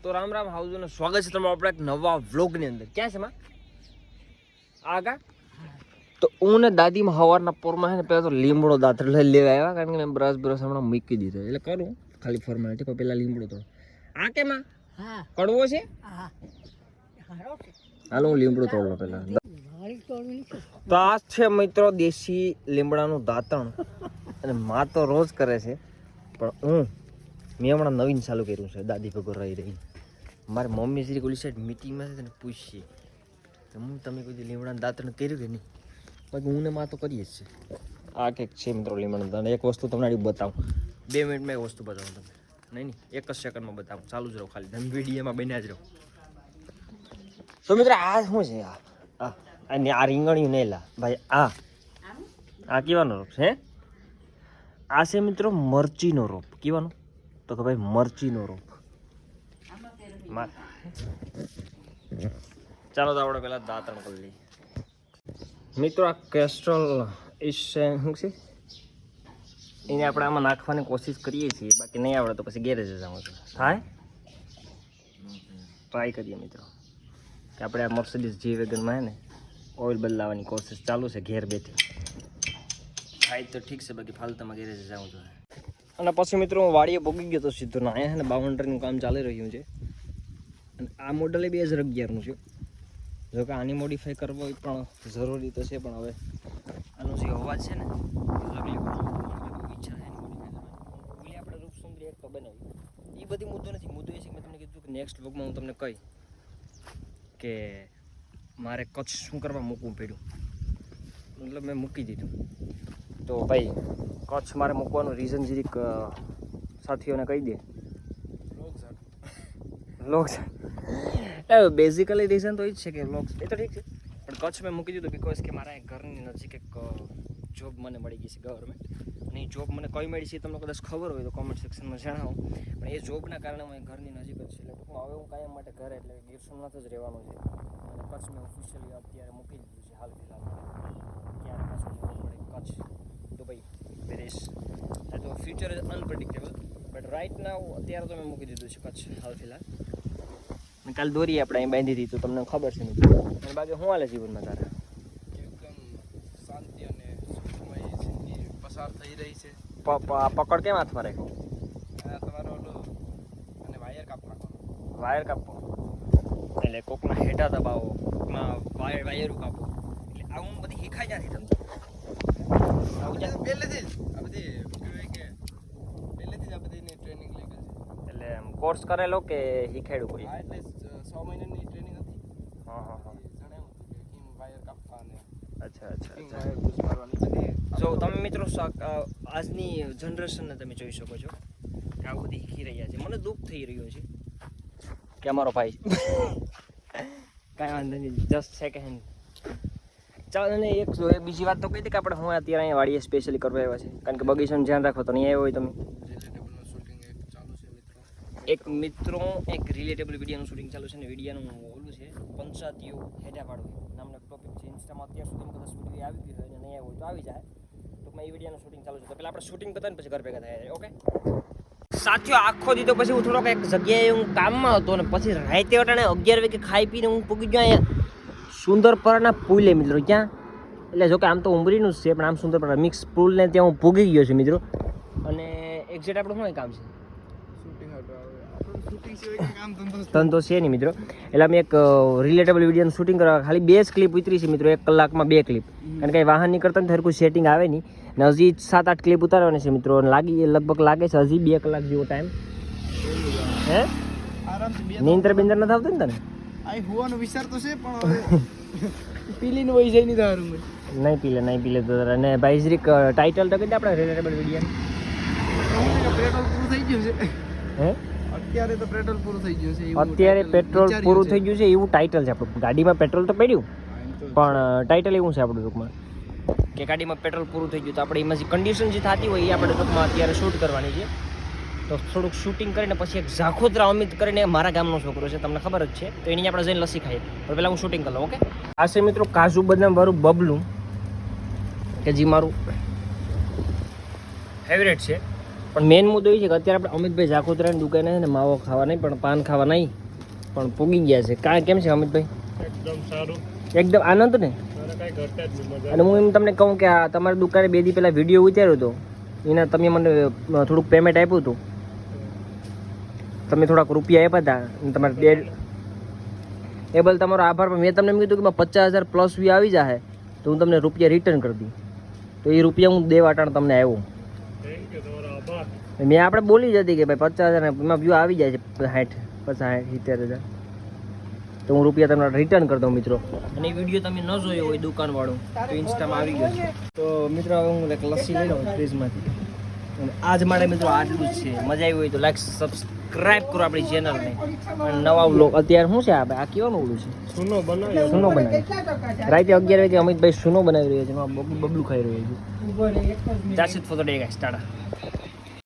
તો રામ રામ હાઉસ નું સ્વાગત છે તમારું આપણા એક નવા વ્લોગ ની અંદર. ક્યાં છે માં આગા? તો હું ને દાદીમાં હવારના પોરમાં છે ને પેલા તો લીમડો દાંતર લઈ લેવા આવ્યા, કારણ કે મેં બ્રશ હમણાં મૂકી દીધો એટલે કરું ખાલી ફોર્માલિટી, પણ પેલા લીમડો તો આ કેમાં કડવો છે. હાલો હું લીમડો તોડલો પેલા. તો આ છે મિત્રો દેશી લીમડાનું દાંતણ, અને માં તો રોજ કરે છે, પણ મેં હમણાં નવીન ચાલુ કર્યું છે. દાદી ભેગો રહી રહી મારી મમ્મી શ્રી ઓલી સાઈડ મિટિંગમાં છે ને પૂછીએ હું તમે કોઈ લીમડાનું દાંતણ કર્યું કે નહીં, બાકી હું ને માં તો કરીએ જ છે. આ કંઈક છે મિત્રો લીમડાનું દાંતણ. એક વસ્તુ તમને બતાવું, 2 મિનિટમાં એક વસ્તુ બતાવું તમને, નહીં એક જ સેકન્ડમાં બતાવું. ચાલુ જ રહો, ખાલી તમે વિડીયોમાં બન્યા જ રહો. તો મિત્રો આ શું છે? આ રીંગણિયું નહીં લા ભાઈ, આ કેવાનો રોપ છે? આ છે મિત્રો મરચીનો રોપ. કેવાનો? તો કે ભાઈ મરચીનો રોપ. ચાલો તો આપણે પેલા દાંતણ કરી લઈએ મિત્રો. આ કેસ્ટ્રોલ શું છે એને આપણે આમાં નાખવાની કોશિશ કરીએ છીએ, બાકી નહીં આવડે તો પછી ગેરેજ જવાનું થાય. ટ્રાય કરીએ મિત્રો કે આપણે આ મર્સિડીઝ જી વેગનમાં હે ને ઓઇલ બદલાવાની કોશિશ ચાલુ છે ઘેર બેઠી. થાય તો ઠીક છે, બાકી ફાલતામાં ગેરેજ જવું જોઈએ. અને પછી મિત્રો હું વાડીએ ભોગી ગયો તો સીધો ના, અહીંયા છે ને બાઉન્ડ્રીનું કામ ચાલી રહ્યું છે, અને આ મોડલ 2011નું છે. જો કે આની મોડિફાઈ કરવો એ પણ જરૂરી તો છે, પણ હવે આનો જે અવાજ છે ને લગલી ઈચ્છા છે ઓલી આપણે રૂપસુંદરી એક તો બનાવી. એ બધી મુદ્દો નથી, મુદ્દો એ છે કે મેં તમને કીધું કે નેક્સ્ટ વ્લોગમાં હું તમને કહી કે મારે કચ્છ શું કરવા મૂકવું પડ્યું, મતલબ મેં મૂકી દીધું. તો ભાઈ કચ્છ મારે મૂકવાનું રીઝન જરીક સાથીઓને કહી દે. વ્લોગ્સ બેઝિકલી રીઝન તો એ જ છે કે વ્લોગ્સ, એ તો ઠીક છે, પણ કચ્છ મેં મૂકી દીધું બિકોઝ કે મારા ઘરની નજીક એક જોબ મને મળી ગઈ છે ગવર્મેન્ટ, અને એ જોબ મને કઈ મળી છે તમને કદાચ ખબર હોય તો કોમેન્ટ સેક્શનમાં જણાવો. પણ એ જોબના કારણે હું ઘરની નજીક જ છે, એટલે ટૂંકમાં હવે હું કાયમ માટે ઘરે એટલે ગીર સોમનાથ જ રહેવાનું છે, અને કચ્છ મેં ઓફિશિયલી અત્યારે મૂકી દીધું છે હાલ ફિલહાલ. ક્યારે પાછું જવું પડે કચ્છ, દુબઈ, પેરિસ, તો future is unpredictable, but right now અત્યારે તો મેં મૂકી દીધું છે કચ્છ હાલ ફિલહાલ. અને કાલ દોરી આપણે અહીં બાંધી હતી તો તમને ખબર છે મિત્રો. અને બાકી શું હાલે જીવનમાં તારે? એકદમ શાંતિ અને સુખમય જિંદગી પસાર થઈ રહી છે. પકડ કેમ હાથમાં રાખ્યો? તમારો ઓલો અને વાયર કાપ નાખવાનો. વાયર કાપવો એટલે કોકના હેઠા દબાવો, કોકના વાયરો કાપો, એટલે આવું બધી શીખાઈ નથી તમને? પહેલેથી જ આ બધી કહેવાય કે પહેલેથી જ આ બધીની ટ્રેનિંગ લઈ ગઈ છે. એટલે કોર્સ કરેલો કે શીખાડ્યું કોઈ? હા, એટલે 6 મહિનાની ટ્રેનિંગ હતી. હા જણાવ્યું હતું કે કેમ વાયર કાપવા અને અચ્છા કેમ વાયર યુઝ કરવાની બધી. જો તમે મિત્રો આજની જનરેશનને તમે જોઈ શકો છો કે આવું બધી શીખી રહ્યા છે. મને દુઃખ થઈ રહ્યું છે કે અમારો ભાઈ કાંઈ વાંધો નહીં, જસ્ટ સેકન્ડ. ચાલો ને એક બીજી વાત તો કહી હતી કે આપણે હું અત્યારે અહીંયા વાડીએ સ્પેશિયલી કરવા આવ્યા છે, કારણ કે બગીચાનું ધ્યાન રાખો તો નહીં આવ્યો હોય તમે. રિલેટેબલનું શૂટિંગ એક ચાલુ છે મિત્રો. એક રિલેટેબલ વિડીયોનું શૂટિંગ ચાલુ છે, ને વિડીયોનું ઓલું છે પંચાયતીઓ હેડા પાડવું નામનો ટોપિક છે. ઇન્સ્ટામાં અત્યાર સુધી કદાચ વિડીયો આવી ગયો હોય અને નહીં આવ્યો તો આવી જાય. ટૂંકમાં એ વિડીયોનું શૂટિંગ ચાલુ છે, તો પહેલાં આપણે શૂટિંગ પતાવીને પછી ઘર ભેગા થાય. ઓકે સાથીઓ, આખો દીધો પછી હું થોડોક એક જગ્યાએ હું કામમાં હતો, અને પછી રાતે વટાણે 11 વાગે ખાઈ પીને હું પૂગી ગયો અહીંયા સુંદરપરાના પુલે મિત્રો. ક્યાં એટલે જોકે આમ તો ઉમરીનું જ છે, પણ આમ સુંદરપરા મિક્સ પુલને ત્યાં હું પૂગી ગયો છું મિત્રો. અને એક્ઝેક્ટ આપણું શું કામ છે? ધંધો છે નહીં મિત્રો. એટલે અમે એક રિલેટેબલ વિડીયોનું શૂટિંગ કરવા ખાલી 2 જ ક્લિપ ઉતરી છે મિત્રો, 1 કલાકમાં 2 ક્લિપ, કારણ કે વાહન નીકળતા ને કોઈ સેટિંગ આવે નહીં, ને હજી 7-8 ક્લિપ ઉતારવાની છે મિત્રો. લગભગ લાગે છે હજી 2 કલાક જેવો ટાઈમ. હે આરામથી નીંદર બિંદર નથી આવતી ને તને? આ હોવાનો વિચાર તો છે, પણ પીલીને વહી જાય નહીં દારૂ નહીં પીલે તો. અને ભાઈજરીક ટાઇટલ તો કીધું આપણે રિલેટેબલ વિડીયો. પેટ્રોલ પૂરું થઈ ગયું છે. હે અત્યારે તો પેટ્રોલ પૂરું થઈ ગયું છે. અત્યારે પેટ્રોલ પૂરું થઈ ગયું છે એવું ટાઇટલ છે આપણું. ગાડીમાં પેટ્રોલ તો પડ્યું, પણ ટાઇટલ એવું છે આપણું ટૂંકમાં કે ગાડીમાં પેટ્રોલ પૂરું થઈ ગયું, તો આપણે એમાં જે કન્ડિશન જે થતી હોય એ આપણે ટૂંકમાં અત્યારે શૂટ કરવાની છે. તો થોડુંક શૂટિંગ કરીને પછી એક ઝાખોદરા અમિત કરીને મારા ગામનો છોકરો છે, તમને ખબર જ છે, તો એની આપણે જઈને લસી ખાઈએ. તો પહેલાં હું શૂટિંગ કરી લઉં. ઓકે આ છે મિત્રો કાજુ બદામ વાળું બબલું, કે જે મારું ફેવરેટ છે. પણ મેઇન મુદ્દો એ છે કે અત્યારે આપણે અમિતભાઈ ઝાખોતરાની દુકાને છે ને માવો ખાવા નહીં પણ પાન ખાવા નહીં પણ પૂગી ગયા છે કાંઈ કેમ છે અમિતભાઈ એકદમ સારું એકદમ આનંદ ને મારે કાંઈ ઘટે જ નહીં મજા અને હું એમ તમને કહું કે આ તમારી દુકાને 2 દી પહેલાં વિડીયો ઉતાર્યો હતો એના તમે મને થોડુંક પેમેન્ટ આપ્યું હતું તમે થોડાક રૂપિયા આપ્યા હતા અને તમારે એ બદલ તમારો આભાર પણ મેં તમને એમ કીધું કે 50,000 પ્લસ વ્યૂ આવી જાય તો હું તમને રૂપિયા રિટર્ન કરી દઉં તો એ રૂપિયા હું દેવા અટાણ તમને આવ્યો થેન્ક યુ તમારો આભાર મેં આપણે બોલી જ હતી કે ભાઈ 50,000 એમાં વ્યૂ આવી જાય છે 60 70,000 તો હું રૂપિયા તમને રિટર્ન કરી દઉં મિત્રો અને એ વિડીયો તમે ન જોયો હોય દુકાનવાળો તો ઇન્સ્ટામાં આવી ગયો છે તો મિત્રો હવે હું એક લસ્સી લઈ લઉં ફ્રીજમાંથી અને આજ માટે મિત્રો આટલું જ છે મજા આવી હોય તો લાઈક સબસ્ક્રાઈબ કરો આપણી ચેનલને અને નવા વ્લોગ અત્યારે શું છે આ કેવાનું ઓલું છે સુનો બનાવ્યો સુનો બનાવી રાતે 11 વાગે અમિતભાઈ સુનો બનાવી રહ્યો છે બબલું ખાઈ રહ્યો છે charge photo day guys Tata